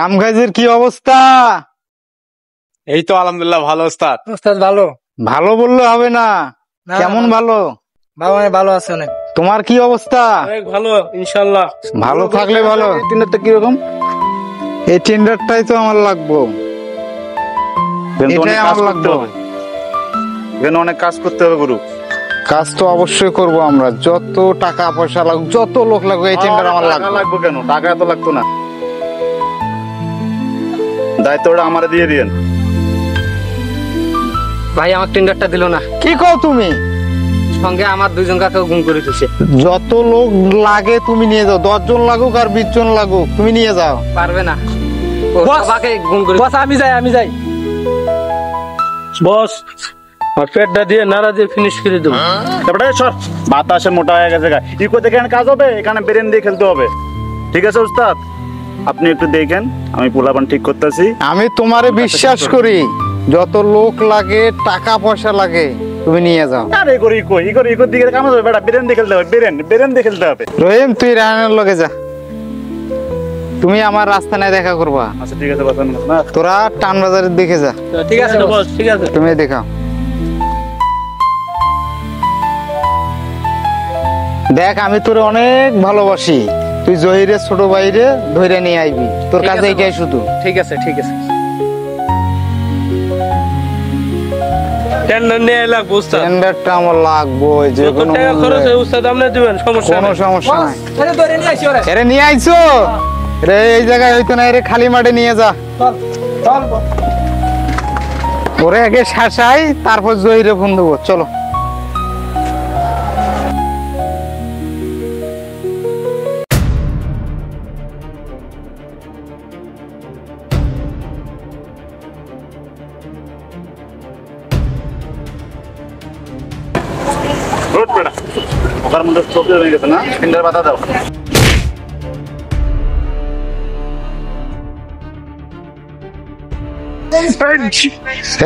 কাম কাজের কি অবস্থা? এই তো আলহামদুলিল্লাহ ভালো ওস্তাদ। ওস্তাদ ভালো ভালো বললে হবে না, কেমন ভালো? ভালো আছে অনেক। তোমার কি অবস্থা? অনেক ভালো ইনশাআল্লাহ। ভালো থাকলে ভালো। টেন্ডারটা কিরকম? এই টেন্ডারটাই তো আমার লাগবো, এটাই আমার লাগবে। এখানে অনেক কাজ করতে হবে গুরু। কাজ তো অবশ্যই করব আমরা, যত টাকা পয়সা লাগুক, যত লোক লাগুক, এই টেন্ডার আমার লাগবে। লাগবে কেন? টাকা এত লাগতো না। দায়িত্বটা আমারে দিয়ে দিয়েন। ভাই আমার টেন্ডারটা দিল না। কি কও তুমি? সঙ্গে আমার দুইজন কাকে গুম করে দিয়েছে। যত লোক লাগে তুমি নিয়ে যাও, 10 জন লাগুক আর 20 জন লাগুক, তুমি নিয়ে যাও। পারবে না, ও সবাইকে গুম করে। বস আমি যাই। বস আর পেটটা দিয়ে নাড়া দিয়ে ফিনিশ করে দেবো। তারপরে সর, বাতাসে মোটা হয়ে গেছে। ইকো থেকে কাজ হবে, এখানে ব্রেন দিয়ে খেলতে হবে। ঠিক আছে উস্তাদ, আপনি একটু দেখেন, আমি পোলাপান ঠিক করতেছি। আমি তোমারে বিশ্বাস করি, যত লোক লাগে, টাকা পয়সা লাগে, তুমি নিয়ে যাও। আরে ইকোর দিকে কাজ হবে বেটা, ব্রেন দিয়ে খেলতে হবে, ব্রেন দিয়ে খেলতে হবে। রহিম, তুই রায়নের লগে যা, তুমি আমার রাস্তা নাই দেখা করবা। আচ্ছা ঠিক আছে বাসান না, তোরা টান বাজারের দিকে যা। ঠিক আছে বস, ঠিক আছে। তুমি দেখাও। দেখ, আমি তোরে অনেক ভালোবাসি, তুই জহিরের ছোট ভাইরে ধরে নিয়ে আইবি, তোর কাছে এটাই শুধু। ঠিক আছে টেন্ডার নিয়ে লাগবে উস্তাদ। টেন্ডারটা আমার লাগবে, যে কোনো টাকা খরচ হয় উস্তাদ আপনি দিবেন, সমস্যা কোনো নেই। সমস্যা নাই। আরে ধরে নিয়ে আইছো রে। এরে নিয়ে আইছো রে, এই জায়গায় হইতো না, এরে খালি মাঠে নিয়ে যা। চল ওরে আগে শাসাই, তারপর জহিরে ফোন দেবো। চলো। রোড বেটা, ওখার মধ্যে চোখে হয়ে গেছে না, ফিঙ্গার বাতা দাও।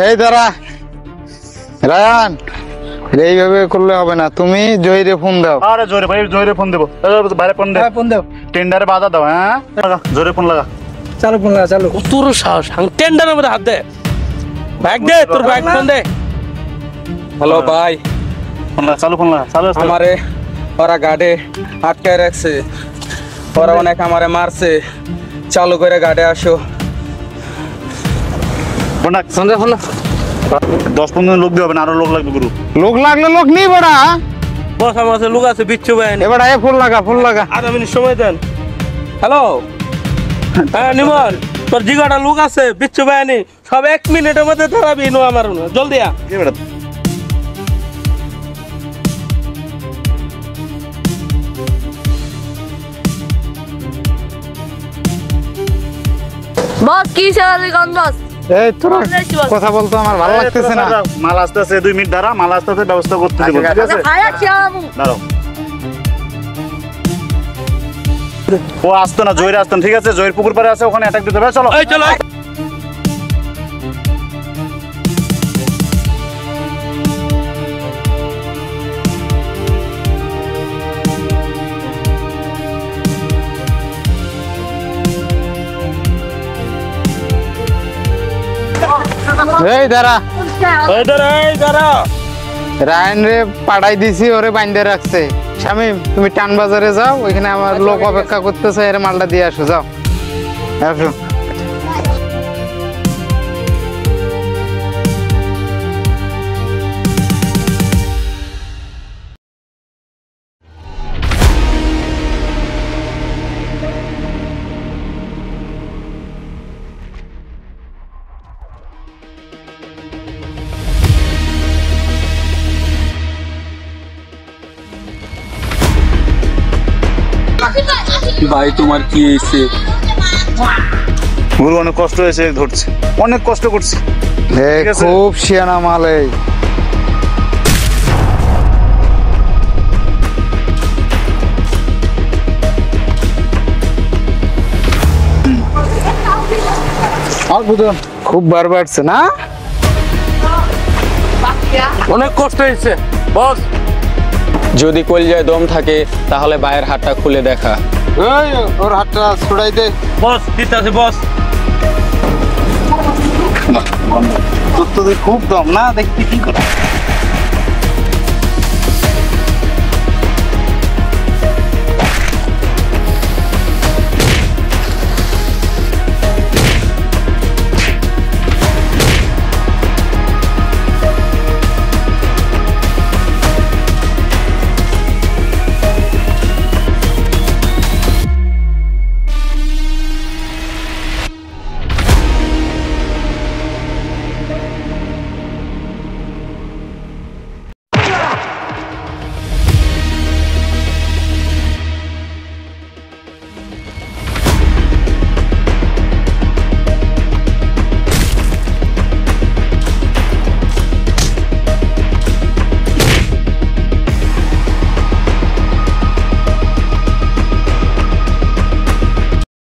এই দাঁড়া রায়ান, এইভাবে করলে হবে না, তুমি জহিরে ফোন দাও। আরে জোরে ফোন দেবো, বাইরে ফোন দে। ফোন দাও। টেন্ডারে বাধা দাও। হ্যাঁ জোরে ফোন লাগা। চালু ফোন লাগা, চালু। তোর সাহস, টেন্ডারের মধ্যে হাত দে। ব্যাগ দে, তোর ব্যাগ ফোন দে। হ্যালো ভাই, ফোন লাগা, চালু ফোন লাগা, চালু। আমারে ওরা গাড়ে আটকায় রাখছে, ওরা অনেক আমারে মারছে, চালু করে গাড়ে আসো। ফোন রাখ, ফোন দে, ফোন দে। 10-15 লোক দিয়ে হবে না, আরো লোক লাগবে গুরু। লোক লাগলে লোক নেই বড়া। বস আমার কাছে লোক আছে, বিচ্ছু ভাই। এবার আয়, ফোন লাগা। 8 মিনিট সময় দেন। হ্যালো, হ্যাঁ নিমন, তোর জিগাটা লোক আছে, বিচ্ছু ভাই আনি, সব 1 মিনিটের মধ্যে ধরাবি। নো আমার জলদি আ। কি বেটা, বস কি চালালি কোন বস? এই তোরা কথা বলতো আমার ভালো লাগতেছে না। মাল আসতেছে, 2 মিনিট দাঁড়া, মাল আসতেছে, ব্যবস্থা করতে দিব। ঠিক আছে খায়া চালামু। দাঁড়াও। ও আসতো না, জহির আসতো না। ঠিক আছে, জহির পুকুর পাড়ে আছে, ওখানে অ্যাটাক দিতে হবে। চলো এই চলো। এই দাঁড়া, এই দাঁড়া। রায়ন রে পাঠাই দিছি, ওরে বাইন্ধে রাখছে। শামিম, তুমি টান বাজারে যাও, ওইখানে আমার লোক অপেক্ষা করতেছে, এর মালটা দিয়ে আসো। যাও, আসো। ভাই তোমার কি হয়েছে? গুরু অনেক কষ্ট হয়েছে, ধরছে, অনেক কষ্ট করছে। খুব শিয়ানা মাল। এই খুব বার বাড়ছে না, অনেক কষ্ট হয়েছে বস। যদি কলিজায় দম থাকে তাহলে বায়ের হাতটা খুলে দেখা। ওর হাতটা ছড়াই দে। বস ঠিক আছে বস। তোর তো খুব দম না, দেখতে কি করে